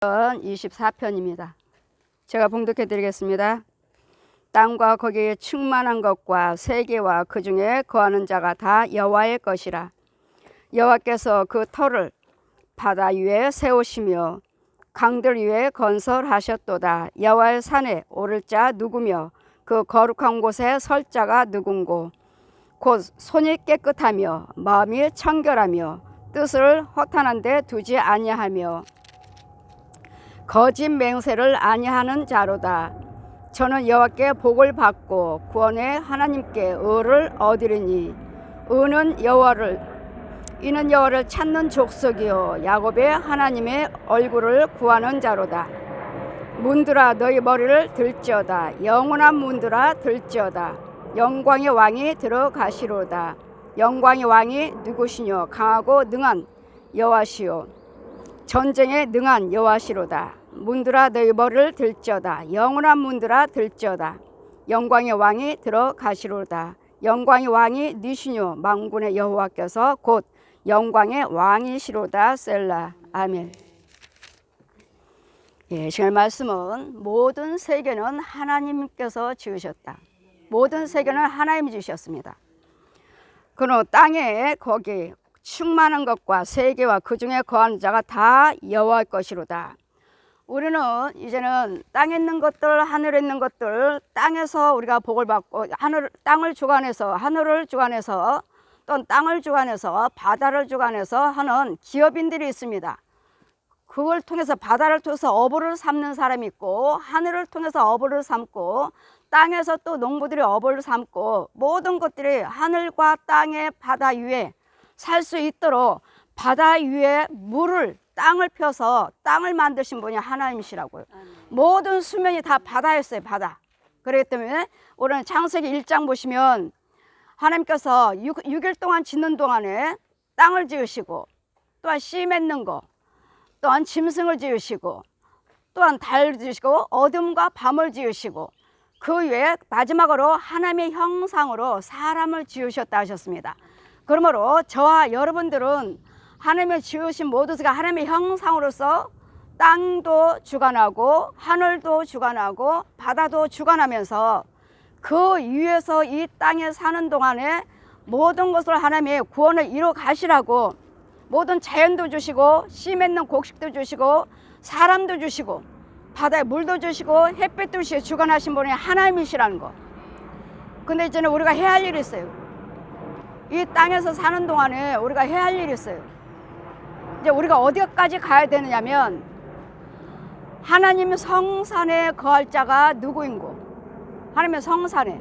24편입니다. 제가 봉독해 드리겠습니다. 땅과 거기에 충만한 것과 세계와 그 중에 거하는 자가 다 여호와의 것이라. 여호와께서 그 터를 바다 위에 세우시며 강들 위에 건설하셨도다. 여호와의 산에 오를 자 누구며 그 거룩한 곳에 설 자가 누군고. 곧 손이 깨끗하며 마음이 청결하며 뜻을 허탄한 데 두지 아니하며 거짓 맹세를 아니하는 자로다. 저는 여호와께 복을 받고 구원의 하나님께 의를 얻으리니 이는 여호와를 찾는 족속이요 야곱의 하나님의 얼굴을 구하는 자로다. 문들아 너희 머리를 들지어다. 영원한 문들아 들지어다. 영광의 왕이 들어가시로다. 영광의 왕이 누구시뇨? 강하고 능한 여호와시요 전쟁에 능한 여호와시로다. 문들아 너희 머리를 들지어다. 영원한 문들아 들지어다. 영광의 왕이 들어가시로다. 영광의 왕이 니시뇨? 만군의 여호와께서 곧 영광의 왕이시로다. 셀라. 아멘. 시간 말씀은 모든 세계는 하나님께서 지으셨다. 모든 세계는 하나님이 지으셨습니다. 그는 땅에 거기 충만한 것과 세계와 그 중에 거하는 자가 다 여호와의 것이로다. 우리는 이제는 땅에 있는 것들, 하늘에 있는 것들, 땅에서 우리가 복을 받고 땅을 주관해서 하늘을 주관해서 또는 땅을 주관해서 바다를 주관해서 하는 기업인들이 있습니다. 그걸 통해서 바다를 통해서 어부를 삼는 사람이 있고 하늘을 통해서 어부를 삼고 땅에서 또 농부들이 어부를 삼고 모든 것들이 하늘과 땅의 바다 위에 살 수 있도록 바다 위에 땅을 펴서 땅을 만드신 분이 하나님이시라고요. 모든 수면이 다 바다였어요. 바다. 그렇기 때문에 오늘 창세기 1장 보시면 하나님께서 6일 동안 짓는 동안에 땅을 지으시고 또한 씨 맺는 거 또한 짐승을 지으시고 또한 달을 지으시고 어둠과 밤을 지으시고 그 외에 마지막으로 하나님의 형상으로 사람을 지으셨다 하셨습니다. 그러므로 저와 여러분들은 하나님의 지으신 모두가 하나님의 형상으로서 땅도 주관하고 하늘도 주관하고 바다도 주관하면서 그 위에서 이 땅에 사는 동안에 모든 것을 하나님의 구원을 이루어 가시라고 모든 자연도 주시고 씨 맺는 곡식도 주시고 사람도 주시고 바다에 물도 주시고 햇빛도 주시고 주관하신 분이 하나님이시라는 거. 근데 이제는 우리가 해야 할 일이 있어요. 이 땅에서 사는 동안에 우리가 해야 할 일이 있어요. 이제 우리가 어디까지 가야 되느냐면 하나님 성산에 거할 자가 누구인고. 하나님의 성산에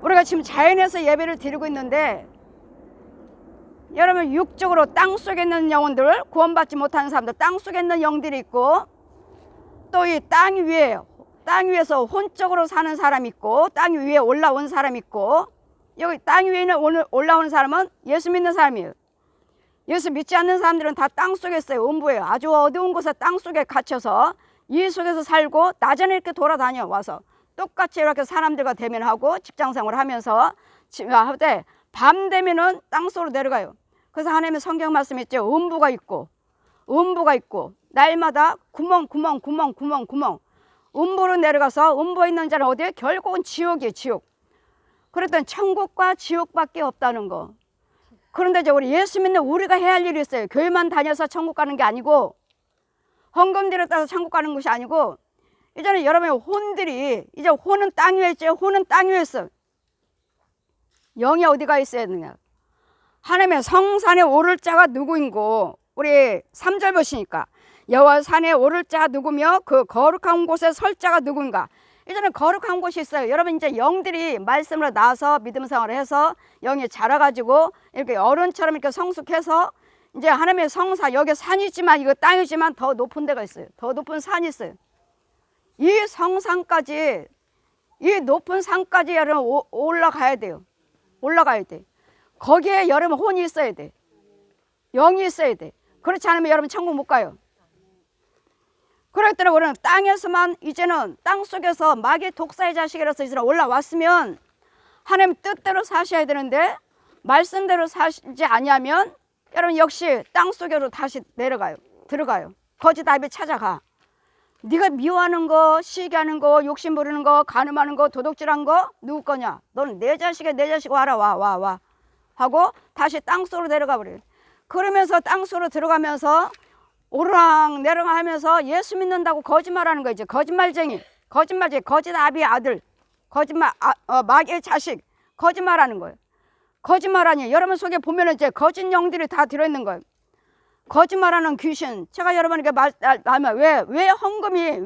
우리가 지금 자연에서 예배를 드리고 있는데 여러분 육적으로 땅속에 있는 영혼들 구원받지 못하는 사람들 땅속에 있는 영들이 있고 또 이 땅 위에서 혼적으로 사는 사람이 있고 땅 위에 올라온 사람이 있고 여기 땅 위에 올라오는 사람은 예수 믿는 사람이에요. 예수 믿지 않는 사람들은 다 땅속에 있어요. 음부예요. 아주 어두운 곳에 땅속에 갇혀서 이 속에서 살고 낮에는 이렇게 돌아다녀 와서 똑같이 이렇게 사람들과 대면하고 직장생활을 하면서 하되 밤 되면은 땅속으로 내려가요. 그래서 하나님의 성경 말씀이 있죠. 음부가 있고 날마다 구멍 음부로 내려가서 음부에 있는 자는 어디에? 결국은 지옥이에요. 지옥. 그랬더니 천국과 지옥밖에 없다는 거. 그런데 이제 우리 예수 믿는 우리가 해야 할 일이 있어요. 교회만 다녀서 천국 가는 게 아니고 헌금 드렸다고 천국 가는 것이 아니고 이제는 여러분의 혼들이 이제 혼은 땅 위에 있죠. 혼은 땅 위에 있어. 영이 어디가 있어야 되느냐. 하나님의 성산에 오를 자가 누구인고. 우리 3절 보시니까 여호와 산에 오를 자가 누구며 그 거룩한 곳에 설 자가 누군가. 이제는 거룩한 곳이 있어요. 여러분 이제 영들이 말씀으로 나와서 믿음 생활을 해서 영이 자라가지고 이렇게 어른처럼 이렇게 성숙해서 이제 하나님의 성산 여기 산이 있지만 이거 땅이지만 더 높은 데가 있어요. 더 높은 산이 있어요. 이 성산까지 이 높은 산까지 여러분 올라가야 돼요. 올라가야 돼. 거기에 여러분 혼이 있어야 돼. 영이 있어야 돼. 그렇지 않으면 여러분 천국 못 가요. 그렇기 때문에 우리는 땅에서만 이제는 땅속에서 마귀 독사의 자식이라서 이제는 올라왔으면 하나님 뜻대로 사셔야 되는데 말씀대로 사시지 아니하면 여러분 역시 땅속으로 다시 들어가요. 거짓 아비 찾아가. 네가 미워하는 거, 시기하는 거, 욕심 부리는 거, 간음하는 거, 도둑질한 거 누구 거냐? 너는 내 자식 와라, 와 하고 다시 땅속으로 내려가 버려. 그러면서 땅속으로 들어가면서 오르락 내리락 하면서 예수 믿는다고 거짓말하는 거. 이제 거짓말쟁이, 거짓 아비의 아들, 마귀의 자식, 거짓말하는 거예요. 거짓말하니 여러분 속에 보면 이제 거짓 영들이 다 들어있는 거예요. 거짓말하는 귀신. 제가 여러분에게 말하면 왜 헌금이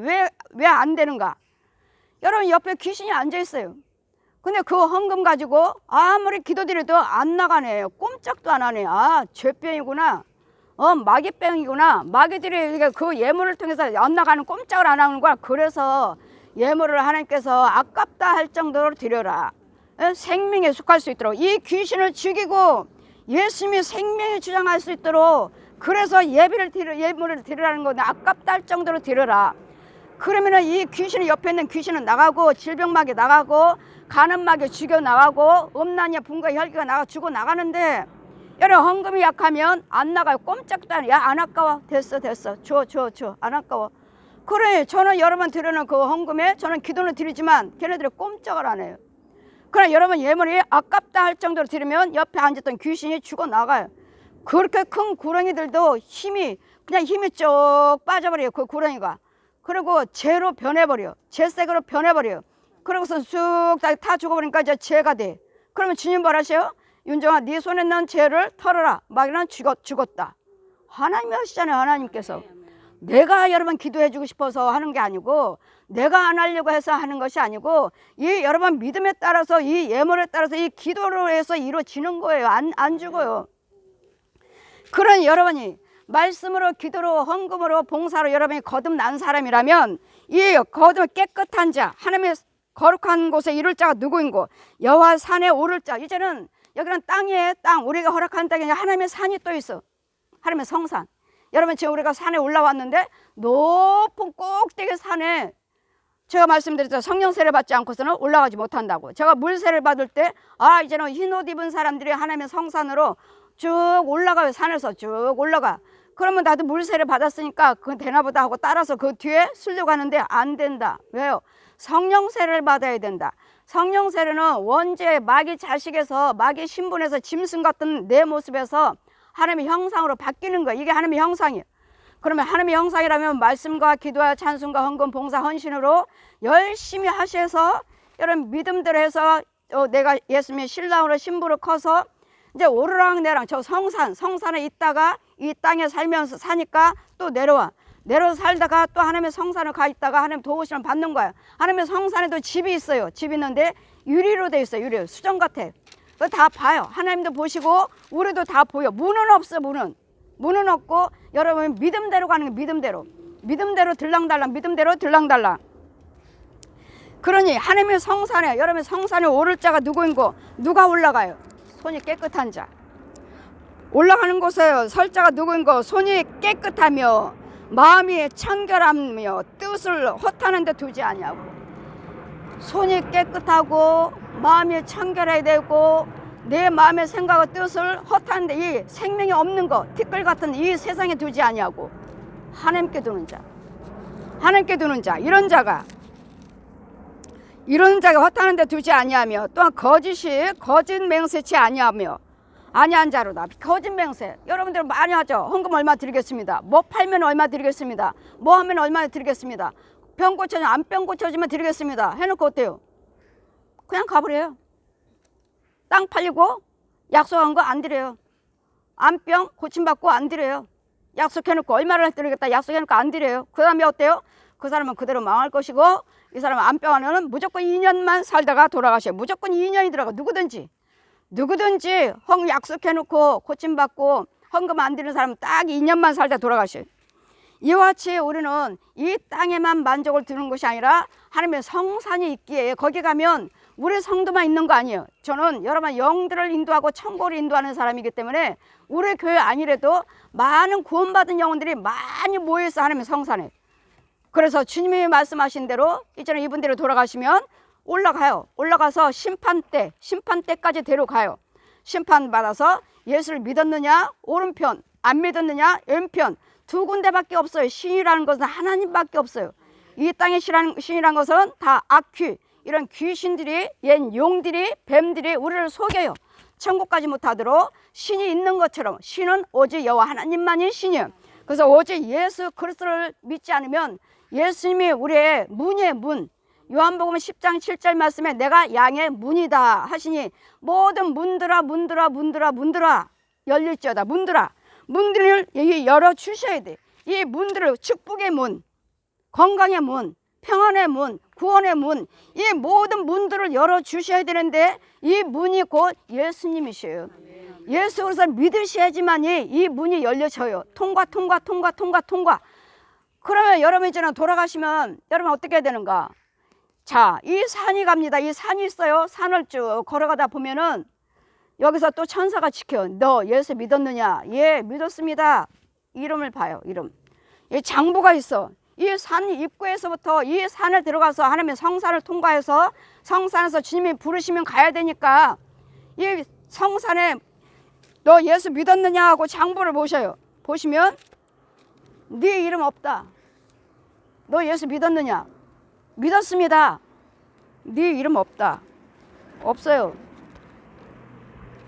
왜 안 되는가? 여러분 옆에 귀신이 앉아 있어요. 근데 그 헌금 가지고 아무리 기도드려도 안 나가네요. 꼼짝도 안 하네. 아, 죄병이구나. 마귀병이구나. 마귀들이 그 예물을 통해서 안 나가는, 꼼짝을 안 하는 거야. 그래서 예물을 하나님께서 아깝다 할 정도로 드려라. 생명에 속할 수 있도록, 이 귀신을 죽이고 예수님이 생명에 주장할 수 있도록, 그래서 예물을 드리라는 건데 아깝다 할 정도로 드려라. 그러면은 이 귀신이, 옆에 있는 귀신은 나가고, 질병마귀 나가고, 간음마귀 죽여 나가고, 음란이야 분과 혈기가 나가 죽어 나가는데, 여러분 헌금이 약하면 안 나가요. 꼼짝도 안 해. 야, 안 아까워. 됐어 줘. 안 아까워. 그래, 저는 여러분 드리는 그 헌금에 저는 기도는 드리지만 걔네들이 꼼짝을 안 해요. 그러나 여러분 예물이 아깝다 할 정도로 드리면 옆에 앉았던 귀신이 죽어 나가요. 그렇게 큰 구렁이들도 힘이 쭉 빠져버려요. 그 구렁이가. 그리고 죄로 변해버려. 죄색으로 변해버려요. 그러고서 쑥 다 죽어버리니까 이제 죄가 돼. 그러면 주님 뭐라셔요? 윤정아, 네 손에 있는 죄를 털어라. 마귀는 죽었다. 하나님이 하시잖아요. 하나님께서. 내가 여러분 기도해 주고 싶어서 하는 게 아니고, 내가 안 하려고 해서 하는 것이 아니고, 이 여러분 믿음에 따라서, 이 예물에 따라서, 이 기도로 해서 이루어지는 거예요. 안 죽어요. 그런 여러분이 말씀으로, 기도로, 헌금으로, 봉사로 여러분이 거듭난 사람이라면, 이 거듭 깨끗한 자, 하나님의 거룩한 곳에 이룰 자가 누구인고, 여호와 산에 오를 자. 이제는 여기는 땅이에요. 땅. 우리가 허락한 땅에 하나님의 산이 또 있어. 하나님의 성산. 여러분 지금 우리가 산에 올라왔는데, 높은 꼭대기 산에 제가 말씀드렸죠. 성령 세례 받지 않고서는 올라가지 못한다고. 제가 물 세례를 받을 때, 이제는 흰 옷 입은 사람들이 하나님의 성산으로 쭉 올라가요. 산에서 쭉 올라가. 그러면 나도 물 세례 받았으니까 그건 되나보다 하고 따라서 그 뒤에 쓰려가는데 안 된다. 왜요? 성령 세례를 받아야 된다. 성령 세례는 원죄 마귀 자식에서, 마귀 신분에서, 짐승 같은 내 모습에서 하나님의 형상으로 바뀌는 거예요. 이게 하나님의 형상이에요. 그러면 하나님의 형상이라면 말씀과 기도와 찬송과 헌금, 봉사, 헌신으로 열심히 하셔서 여러분 믿음대로 해서 내가 예수님의 신랑으로 신부로 커서 이제 오르락내락 저 성산에 있다가 이 땅에 살면서 사니까 또 내려와 살다가 또 하나님의 성산을 가 있다가 하나님 도우심을 받는 거야. 하나님의 성산에도 집이 있어요. 집이 있는데 유리로 돼 있어요. 유리 수정 같아. 그거 다 봐요. 하나님도 보시고 우리도 다 보여. 문은 없어. 문은 없고 여러분 믿음대로 가는 거. 믿음대로 들랑달랑. 그러니 하나님의 성산에, 여러분 성산에 오를 자가 누구인고, 누가 올라가요? 손이 깨끗한 자. 올라가는 곳에 설 자가 누구인고, 손이 깨끗하며 마음이 청결하며 뜻을 헛하는 데 두지 아니하고. 손이 깨끗하고 마음이 청결해야 되고, 내 마음의 생각과 뜻을 헛하는데 이 생명이 없는 거, 티끌 같은 이 세상에 두지 아니하고 하나님께 두는 자. 이런 자가 헛하는 데 두지 아니하며, 또한 거짓 맹세치 아니하며 아니한 자로다. 거짓 맹세 여러분들 많이 하죠. 헌금 얼마 드리겠습니다. 뭐 팔면 얼마 드리겠습니다. 뭐 하면 얼마 드리겠습니다. 병 고쳐주면, 안병 고쳐주면 드리겠습니다 해놓고 어때요? 그냥 가버려요. 땅 팔리고 약속한 거 안 드려요. 안병 고침받고 안 드려요. 약속해놓고 얼마를 드리겠다 약속해놓고 안 드려요. 그 다음에 어때요? 그 사람은 그대로 망할 것이고, 이 사람은 안병 하면은 무조건 2년만 살다가 돌아가셔요. 무조건 2년이 들어가. 누구든지 약속해놓고 고침받고 헌금 안 드리는 사람은 딱 2년만 살다 돌아가셔요. 이와 같이 우리는 이 땅에만 만족을 두는 것이 아니라 하나님의 성산이 있기에, 거기 가면 우리 성도만 있는 거 아니에요. 저는 여러분 영들을 인도하고 천국을 인도하는 사람이기 때문에 우리 교회 아니래도 많은 구원받은 영혼들이 많이 모여있어. 하나님의 성산에. 그래서 주님이 말씀하신 대로 이제는 이분들이 돌아가시면 올라가요. 올라가서 심판대까지 데려가요. 심판받아서 예수를 믿었느냐 오른편, 안 믿었느냐 왼편, 두 군데밖에 없어요. 신이라는 것은 하나님밖에 없어요. 이 땅의 신이라는 것은 다 악귀, 이런 귀신들이, 옛 용들이, 뱀들이 우리를 속여요. 천국까지 못하도록 신이 있는 것처럼 신은 오직 여호와 하나님만이 신이에요. 그래서 오직 예수 그리스도를 믿지 않으면 예수님이 우리의 문이에요. 문. 요한복음 10장 7절 말씀에 내가 양의 문이다 하시니 모든 문들아 문들아 문들아 문들아 열릴지어다. 문들아. 문들을 열어주셔야 돼. 이 문들을 축복의 문, 건강의 문, 평안의 문, 구원의 문, 이 모든 문들을 열어주셔야 되는데 이 문이 곧 예수님이셔요. 예수 그리스도를 믿으셔야지만이 이 문이 열려져요. 통과. 그러면 여러분 이제는 돌아가시면 여러분 어떻게 해야 되는가? 자, 이 산이 갑니다. 이 산이 있어요. 산을 쭉 걸어가다 보면은 여기서 또 천사가 지켜요. 너 예수 믿었느냐? 예, 믿었습니다. 이름을 봐요. 이름. 이 장부가 있어. 이 산 입구에서부터 이 산을 들어가서 하나님의 성산을 통과해서 성산에서 주님이 부르시면 가야 되니까 이 성산에 너 예수 믿었느냐 하고 장부를 보셔요. 보시면 네 이름 없다. 너 예수 믿었느냐? 믿었습니다. 네 이름 없다. 없어요.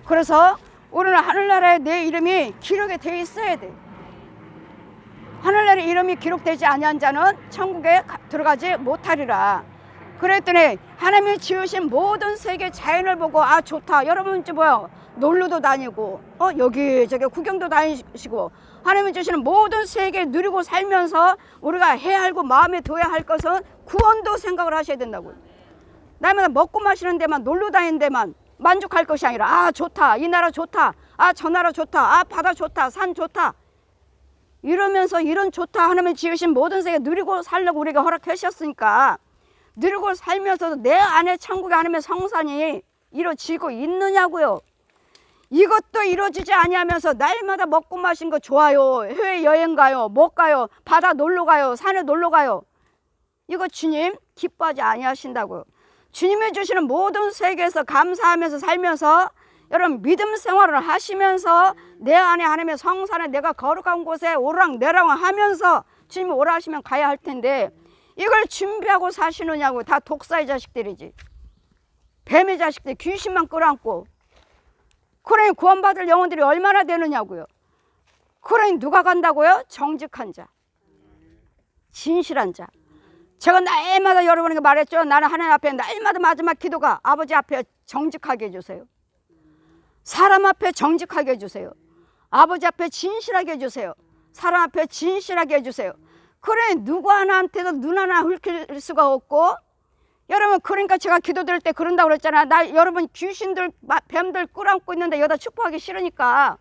그래서 우리는 하늘나라에 내 이름이 기록이 되어 있어야 돼. 하늘나라에 이름이 기록되지 아니한 자는 천국에 들어가지 못하리라. 그랬더니 하나님이 지으신 모든 세계 자연을 보고 아 좋다. 여러분 이제 뭐야? 놀러도 다니고 여기저기 구경도 다니시고 하나님이 주시는 모든 세계 누리고 살면서 우리가 해야 하고 마음에 둬야 할 것은 구원도 생각을 하셔야 된다고요. 날마다 먹고 마시는 데만 놀러 다니는 데만 만족할 것이 아니라 아 좋다. 이 나라 좋다. 아 저 나라 좋다. 아 바다 좋다. 산 좋다. 이러면서 이런 좋다. 하나님이 지으신 모든 세계 누리고 살려고 우리가 허락하셨으니까 누리고 살면서도 내 안에 천국에 하나님의 성산이 이루어지고 있느냐고요. 이것도 이루어지지 아니하면서 날마다 먹고 마신 거 좋아요. 해외 여행 가요. 못 가요. 바다 놀러 가요. 산에 놀러 가요. 이거 주님 기뻐하지 아니하신다고요. 주님이 주시는 모든 세계에서 감사하면서 살면서 여러분 믿음 생활을 하시면서 내 안에 하나님의 성산에 내가 거룩한 곳에 오르락내락 하면서 주님이 오라 하시면 가야 할 텐데 이걸 준비하고 사시느냐고. 다 독사의 자식들이지. 뱀의 자식들 귀신만 끌어안고. 그러니 구원받을 영혼들이 얼마나 되느냐고요. 그러니 누가 간다고요? 정직한 자, 진실한 자. 제가 날마다 여러분에게 말했죠. 나는 하나님 앞에 날마다 마지막 기도가 아버지 앞에 정직하게 해주세요. 사람 앞에 정직하게 해주세요. 아버지 앞에 진실하게 해주세요. 사람 앞에 진실하게 해주세요. 그래 누구 하나한테도 눈 하나 흘릴 수가 없고. 여러분 그러니까 제가 기도드릴 때 그런다고 그랬잖아. 나 여러분 귀신들 뱀들 끌어안고 있는데 여기다 축복하기 싫으니까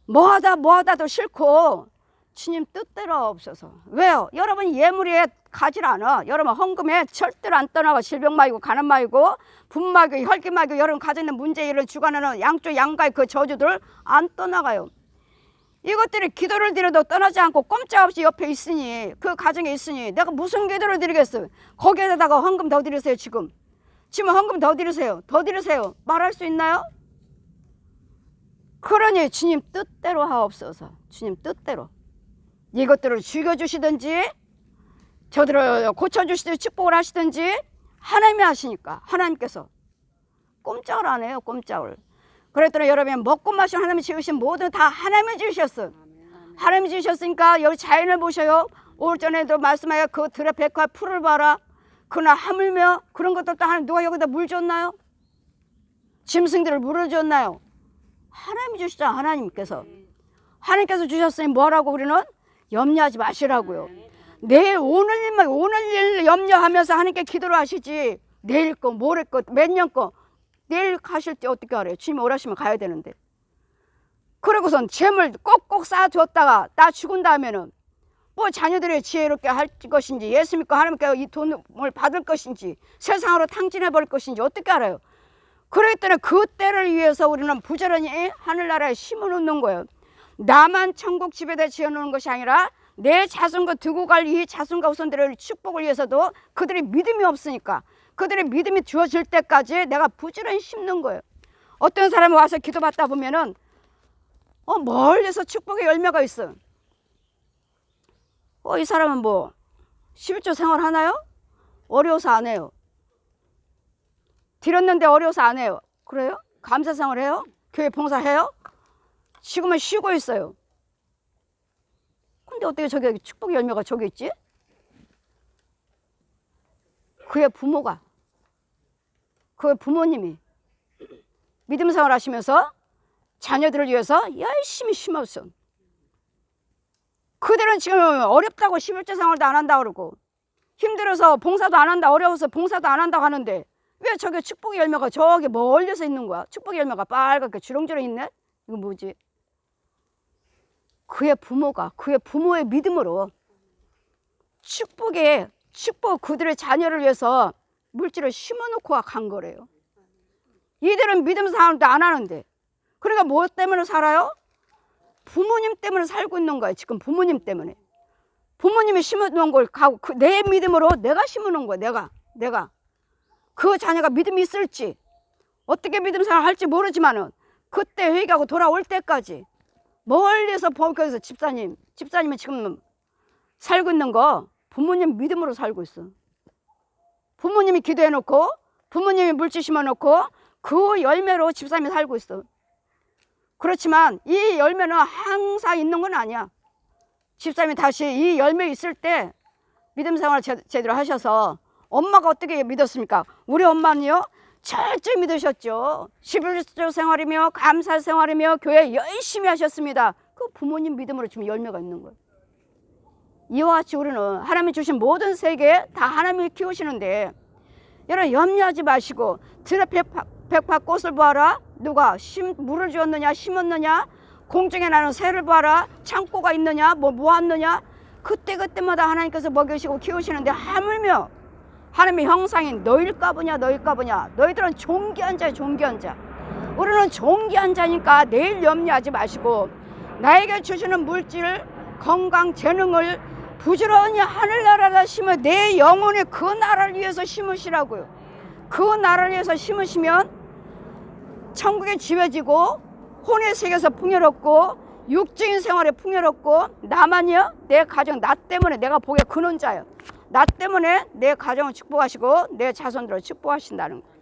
뭐하다도 싫고 주님 뜻대로 없어서. 왜요? 여러분 예물에 가질 않아. 여러분 헌금에 절대로 안 떠나가. 질병 말고 가난 말고 분 말고 혈기 말고 여러분 가지고 있는 문제를 주관하는 양쪽 양가의 그 저주들 안 떠나가요. 이것들이 기도를 드려도 떠나지 않고 꼼짝없이 옆에 있으니 그 가정에 있으니 내가 무슨 기도를 드리겠어요. 거기에다가 헌금 더 드리세요. 지금 헌금 더 드리세요. 더 드리세요. 말할 수 있나요? 그러니 주님 뜻대로 하옵소서. 주님 뜻대로 이것들을 죽여주시든지 저들을 고쳐주시든지 축복을 하시든지 하나님이 하시니까 하나님께서 꼼짝을 안 해요. 꼼짝을. 그랬더니 여러분 먹고 마시는 하나님이 지으신 모든 다 하나님이 지으셨어. 하나님이 지으셨으니까 여기 자연을 보셔요. 오늘 전에도 말씀하여 그 들의 백화 풀을 봐라. 그나 하물며 그런 것들도 하나님 누가 여기다 물 줬나요? 짐승들을 물을 줬나요? 하나님이 주시잖아. 하나님께서 주셨으니 뭐라고 우리는 염려하지 마시라고요. 내일 오늘 일 염려하면서 하나님께 기도를 하시지. 내일 거 모레 거 몇 년 거 내일 가실 때 어떻게 하래요? 주님 오라시면 가야 되는데. 그러고선 재물 꼭꼭 쌓아두었다가 나 죽은 다음에는 뭐 자녀들이 지혜롭게 할 것인지 예수 믿고 하나님께 이 돈을 받을 것인지 세상으로 탕진해 버릴 것인지 어떻게 알아요? 그럴 때는 그 때를 위해서 우리는 부지런히 하늘나라에 심어 놓는 거예요. 나만 천국 집에다 지어 놓는 것이 아니라 내 자손과 두고 갈 이 자손과 후손들의 축복을 위해서도 그들이 믿음이 없으니까 그들의 믿음이 주어질 때까지 내가 부지런히 심는 거예요. 어떤 사람이 와서 기도받다 보면은 멀리서 축복의 열매가 있어. 이 사람은 뭐 11조 생활 하나요? 어려워서 안 해요. 드렸는데 어려워서 안 해요. 그래요? 감사 생활 해요? 교회 봉사해요? 지금은 쉬고 있어요. 근데 어떻게 저기 축복의 열매가 저기 있지? 그의 부모가, 그의 부모님이 믿음 생활 하시면서 자녀들을 위해서 열심히 심었어. 그들은 지금 어렵다고 11조 생활도 안 한다 그러고 힘들어서 봉사도 안 한다, 어려워서 봉사도 안 한다고 하는데 왜 저기 축복의 열매가 저기 멀리서 있는 거야? 축복의 열매가 빨갛게 주렁주렁 있네? 이거 뭐지? 그의 부모가, 그의 부모의 믿음으로 축복 그들의 자녀를 위해서 물질을 심어놓고 간 거래요. 이들은 믿음 생활도 안 하는데, 그러니까 뭐 때문에 살아요? 부모님 때문에 살고 있는 거예요. 지금 부모님 때문에. 부모님이 심어놓은 걸 가고 내 믿음으로 내가 심어놓은 거야. 내가 그 자녀가 믿음이 있을지 어떻게 믿음 생활 할지 모르지만은 그때 회개하고 돌아올 때까지 멀리서 보면서 집사님은 지금 살고 있는 거 부모님 믿음으로 살고 있어. 부모님이 기도해놓고 부모님이 물질 심어놓고 그 열매로 집사님이 살고 있어. 그렇지만 이 열매는 항상 있는 건 아니야. 집사님이 다시 이 열매 있을 때 믿음 생활을 제대로 하셔서 엄마가 어떻게 믿었습니까? 우리 엄마는요 철저히 믿으셨죠. 11조 생활이며 감사 생활이며 교회 열심히 하셨습니다. 그 부모님 믿음으로 지금 열매가 있는 거예요. 이와 같이 우리는 하나님이 주신 모든 세계 다 하나님이 키우시는데 여러분 염려하지 마시고 들의 백파 꽃을 보아라. 누가 물을 주었느냐 심었느냐 공중에 나는 새를 보아라. 창고가 있느냐 뭐 모았느냐 그때마다 하나님께서 먹이시고 키우시는데 하물며 하나님의 형상인 너일까 보냐. 너희들은 존귀한 자야. 존귀한 자. 우리는 존귀한 자니까 내일 염려하지 마시고 나에게 주시는 물질 건강 재능을 부지런히 하늘나라에다 심어 내 영혼의 그 나라를 위해서 심으시라고요. 그 나라를 위해서 심으시면 천국에 지어지고 혼의 세계에서 풍요롭고 육적인 생활에 풍요롭고 나만이요 내 가정 나 때문에 내가 복의 근원자예요. 나 때문에 내 가정을 축복하시고 내 자손들을 축복하신다는 거예요.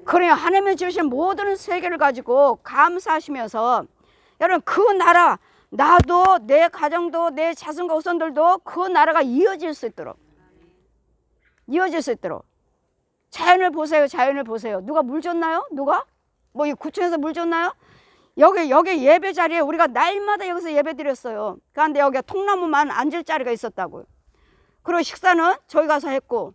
그래야 하나님이 주신 모든 세계를 가지고 감사하시면서 여러분 그 나라 나도 내 가정도 내 자손과 후손들도 그 나라가 이어질 수 있도록 자연을 보세요. 누가 물 줬나요? 누가? 뭐 이 구청에서 물 줬나요? 여기 예배 자리에 우리가 날마다 여기서 예배 드렸어요. 그런데 여기 통나무만 앉을 자리가 있었다고요. 그리고 식사는 저희 가서 했고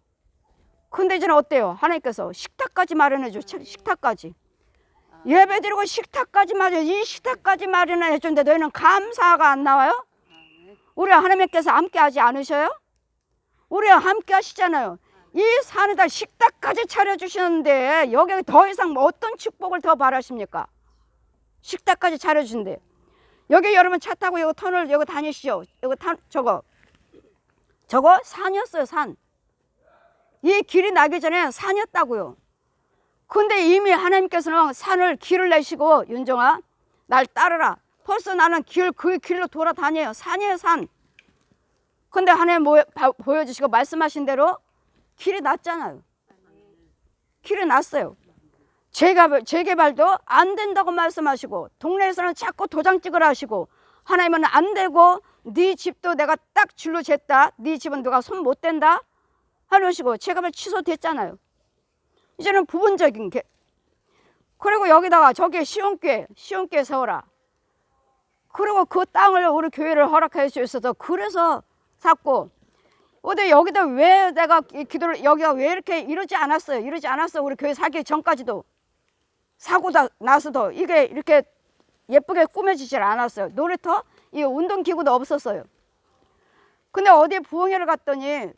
근데 이제는 어때요? 하나님께서 식탁까지 마련해 줘. 식탁까지 예배 드리고 식탁까지 마련해 주는데 너희는 감사가 안 나와요? 우리 하나님께서 함께 하지 않으셔요? 우리와 함께 하시잖아요. 이 산에다 식탁까지 차려주시는데 여기 더 이상 뭐 어떤 축복을 더 바라십니까? 식탁까지 차려주신대. 여기 여러분 차 타고 여기 터널 여기 다니시죠? 여기 저거 산이었어요. 산. 이 길이 나기 전에 산이었다고요. 근데 이미 하나님께서는 산을 길을 내시고 윤정아 날 따르라. 벌써 나는 그 길로 돌아다녀요. 산이에요. 산. 근데 하나님 보여주시고 말씀하신 대로 길이 났잖아요. 길이 났어요. 재개발도 안 된다고 말씀하시고 동네에서는 자꾸 도장 찍으라 하시고 하나님은 안 되고 네 집도 내가 딱 줄로 쟀다. 네 집은 누가 손 못 댄다 하시고 재개발 취소됐잖아요. 이제는 부분적인 게. 그리고 여기다가 저기 시온교회 세워라. 그리고 그 땅을 우리 교회를 허락해 주셔서 그래서 샀고 근데 여기다 왜 내가 기도를 여기가 왜 이렇게 이러지 않았어요. 우리 교회 사기 전까지도 사고 나서도 이게 이렇게 예쁘게 꾸며지질 않았어요. 놀이터 이 운동기구도 없었어요. 근데 어디 부흥회를 갔더니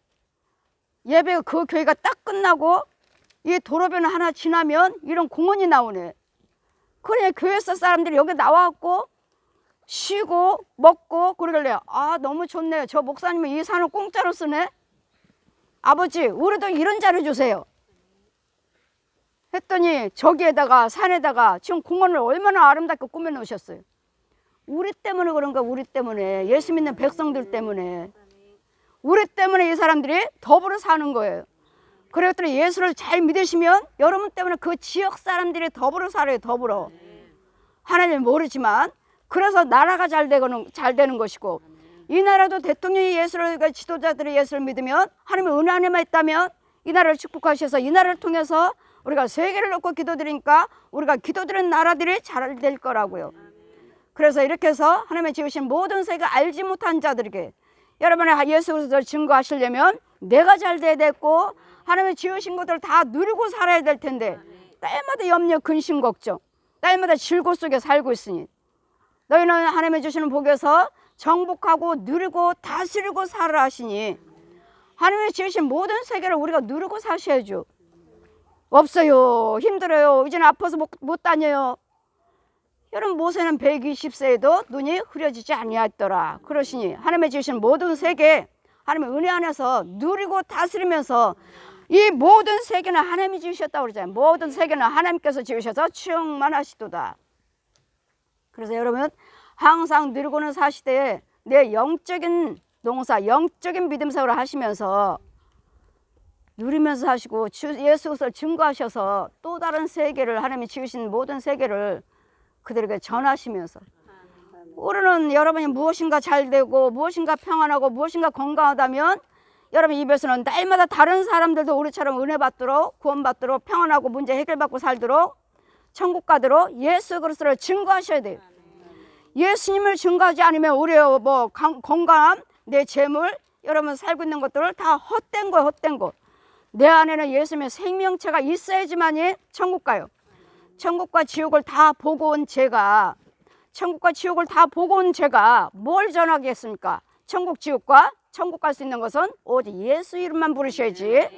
예배 그 교회가 딱 끝나고 이 도로변 하나 지나면 이런 공원이 나오네. 그래 교회에서 사람들이 여기 나와갖고 쉬고 먹고 그러길래 아 너무 좋네요. 저 목사님은 이 산을 공짜로 쓰네. 아버지 우리도 이런 자리 주세요 했더니 저기에다가 산에다가 지금 공원을 얼마나 아름답게 꾸며 놓으셨어요. 우리 때문에 그런가. 우리 때문에 예수 믿는 백성들 때문에 우리 때문에 이 사람들이 더불어 사는 거예요. 그랬더니 예수를 잘 믿으시면 여러분 때문에 그 지역 사람들이 더불어 살아요. 더불어. 하나님은 모르지만 그래서 나라가 잘 되는 것이고, 이 나라도 대통령이 예수를, 지도자들이 예수를 믿으면, 하나님의 은혜 안에만 있다면 이 나라를 축복하셔서 이 나라를 통해서 우리가 세계를 놓고 기도드리니까 우리가 기도드리는 나라들이 잘 될 거라고요. 그래서 이렇게 해서 하나님의 지으신 모든 세계 알지 못한 자들에게 여러분의 예수 그리스도를 증거하시려면 내가 잘 돼야 됐고, 하나님의 지으신 것들을 다 누리고 살아야 될 텐데 때마다 염려, 근심, 걱정, 때마다 질고 속에 살고 있으니 너희는 하나님의 주시는 복에서 정복하고 누리고 다스리고 살아 하시니, 하나님의 지으신 모든 세계를 우리가 누리고 사셔야죠. 없어요, 힘들어요, 이제는 아파서 못 다녀요. 여러분 모세는 120세에도 눈이 흐려지지 아니하였더라 그러시니, 하나님의 지으신 모든 세계 하나님의 은혜 안에서 누리고 다스리면서 이 모든 세계는 하나님이 지으셨다고 그러잖아요. 모든 세계는 하나님께서 지으셔서 충만하시도다. 그래서 여러분 항상 누리고는 사시되 내 영적인 농사, 영적인 믿음 생활을 하시면서 누리면서 사시고 예수 그리스도를 증거하셔서 또 다른 세계를, 하나님이 지으신 모든 세계를 그들에게 전하시면서, 우리는 여러분이 무엇인가 잘 되고 무엇인가 평안하고 무엇인가 건강하다면 여러분 입에서는 날마다 다른 사람들도 우리처럼 은혜 받도록, 구원받도록, 평안하고 문제 해결받고 살도록, 천국 가도록 예수 그리스도를 증거하셔야 돼요. 예수님을 증거하지 않으면 우리의 뭐 건강함, 내 재물, 여러분 살고 있는 것들을 다 헛된 거예요. 헛된 거. 내 안에는 예수님의 생명체가 있어야지만이 천국 가요. 천국과 지옥을 다 보고 온 제가, 천국과 지옥을 다 보고 온 제가 뭘 전하겠습니까? 천국, 지옥과 천국 갈 수 있는 것은 오직 예수 이름만 부르셔야지,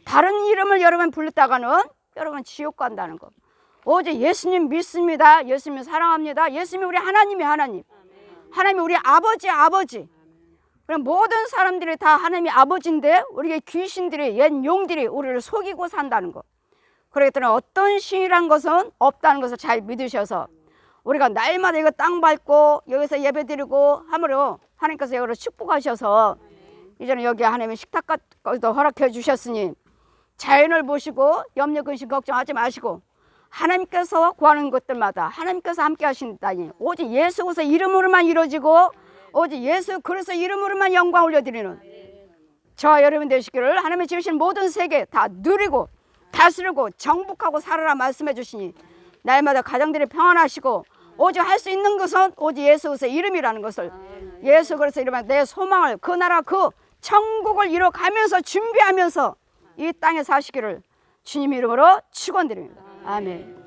다른 이름을 여러분 불렀다가는 여러분 지옥 간다는 거. 오직 예수님 믿습니다, 예수님 사랑합니다, 예수님이 우리 하나님이 하나님, 하나님이 우리 아버지. 그럼 모든 사람들이 다 하나님이 아버지인데 우리의 귀신들이, 옛 용들이 우리를 속이고 산다는 거. 그렇기 때문에 어떤 신이란 것은 없다는 것을 잘 믿으셔서 우리가 날마다 이거 땅 밟고 여기서 예배 드리고 함으로 하나님께서 여기를 축복하셔서 이제는 여기 하나님의 식탁까지도 허락해 주셨으니 자연을 보시고 염려, 근심, 걱정하지 마시고 하나님께서 구하는 것들마다 하나님께서 함께 하신다니, 오직 예수 그리스도 이름으로만 이루어지고 오직 예수 그리스도 이름으로만 영광 올려드리는 저와 여러분 되시기를 하나님이 지으신 모든 세계 다 누리고 다스리고 정복하고 살아라 말씀해 주시니, 날마다 가정들이 평안하시고 오직 할 수 있는 것은 오직 예수 그리스도 이름이라는 것을, 예수 그리스도 이름으로 내 소망을, 그 나라 그 천국을 이뤄가면서 준비하면서 이 땅에 사시기를 주님 이름으로 축원드립니다. 아멘.